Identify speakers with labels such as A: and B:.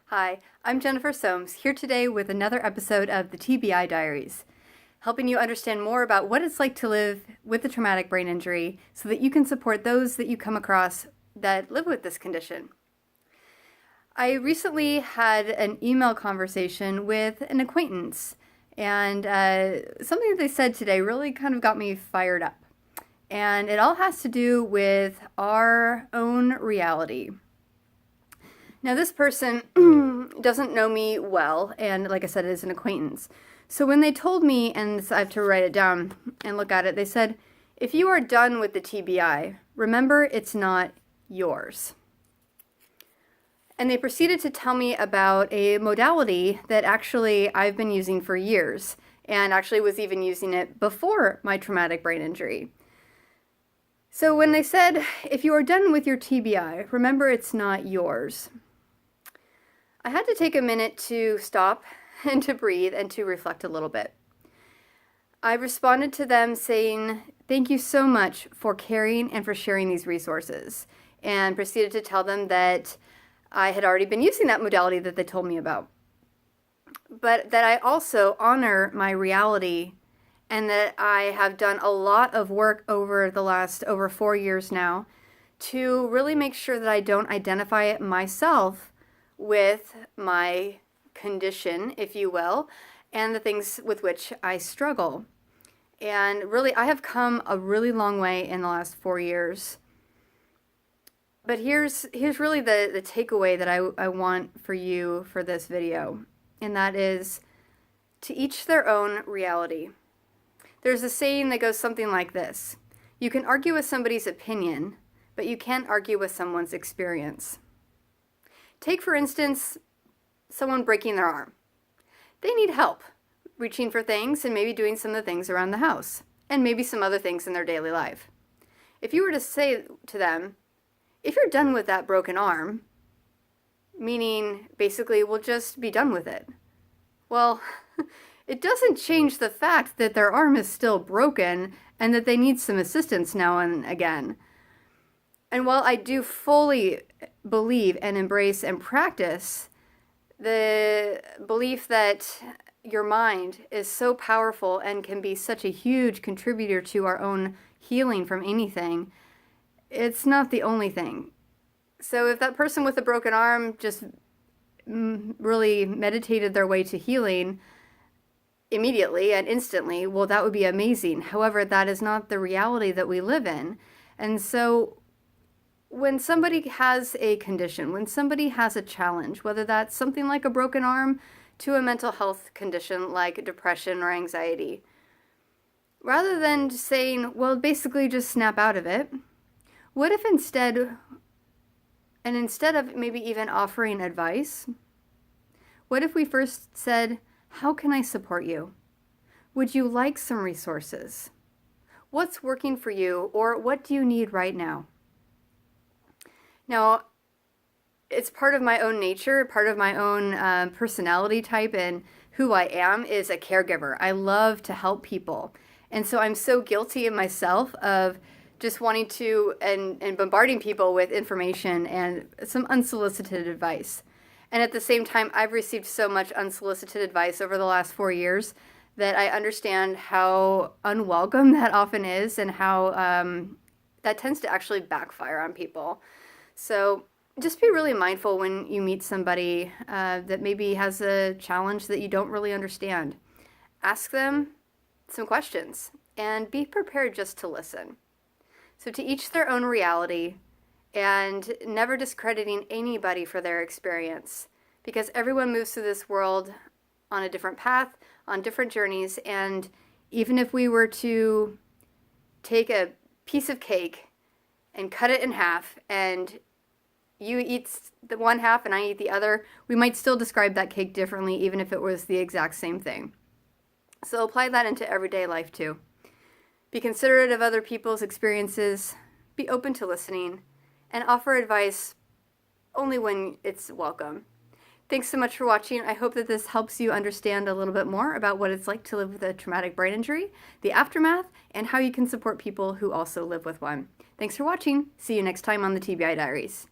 A: Hi, I'm Jennifer Soames, here today with another episode of the TBI Diaries, helping you understand more about what it's like to live with a traumatic brain injury so that you can support those that you come across that live with this condition. I recently had an email conversation with an acquaintance, and something that they said today really kind of got me fired up. And it all has to do with our own reality. Now, this person doesn't know me well, and like I said, it is an acquaintance. So when they told me, and I have to write it down and look at it, they said, if you are done with the TBI, remember it's not yours. And they proceeded to tell me about a modality that actually I've been using for years, and actually was even using it before my traumatic brain injury. So when they said, if you are done with your TBI, remember it's not yours, I had to take a minute to stop and to breathe and to reflect a little bit. I responded to them saying, thank you so much for caring and for sharing these resources, and proceeded to tell them that I had already been using that modality that they told me about, but that I also honor my reality and that I have done a lot of work over the last over 4 years now to really make sure that I don't identify it myself with my condition, if you will, and the things with which I struggle. And really, I have come a really long way in the last 4 years. But here's really the takeaway that I want for you for this video, and that is to each their own reality. There's a saying that goes something like this: you can argue with somebody's opinion, but you can't argue with someone's experience. Take, for instance, someone breaking their arm. They need help reaching for things and maybe doing some of the things around the house, and maybe some other things in their daily life. If you were to say to them, if you're done with that broken arm, meaning basically we'll just be done with it, well, it doesn't change the fact that their arm is still broken and that they need some assistance now and again. And while I do fully believe and embrace and practice the belief that your mind is so powerful and can be such a huge contributor to our own healing from anything, it's not the only thing. So if that person with a broken arm just really meditated their way to healing immediately and instantly, well, that would be amazing. However, that is not the reality that we live in. And so when somebody has a condition, when somebody has a challenge, whether that's something like a broken arm to a mental health condition like depression or anxiety, rather than saying, well, basically just snap out of it, what if instead of maybe even offering advice, what if we first said, how can I support you? Would you like some resources? What's working for you, or what do you need right now? Now, it's part of my own nature, part of my own personality type, and who I am is a caregiver. I love to help people. And so I'm so guilty in myself of just wanting to and bombarding people with information and some unsolicited advice. And at the same time, I've received so much unsolicited advice over the last 4 years that I understand how unwelcome that often is, and how that tends to actually backfire on people. So just be really mindful when you meet somebody that maybe has a challenge that you don't really understand. Ask them some questions and be prepared just to listen. So to each their own reality, and never discrediting anybody for their experience, because everyone moves through this world on a different path, on different journeys, and even if we were to take a piece of cake and cut it in half, and you eat the one half and I eat the other, we might still describe that cake differently, even if it was the exact same thing. So apply that into everyday life too. Be considerate of other people's experiences, be open to listening, and offer advice only when it's welcome. Thanks so much for watching. I hope that this helps you understand a little bit more about what it's like to live with a traumatic brain injury, the aftermath, and how you can support people who also live with one. Thanks for watching. See you next time on the TBI Diaries.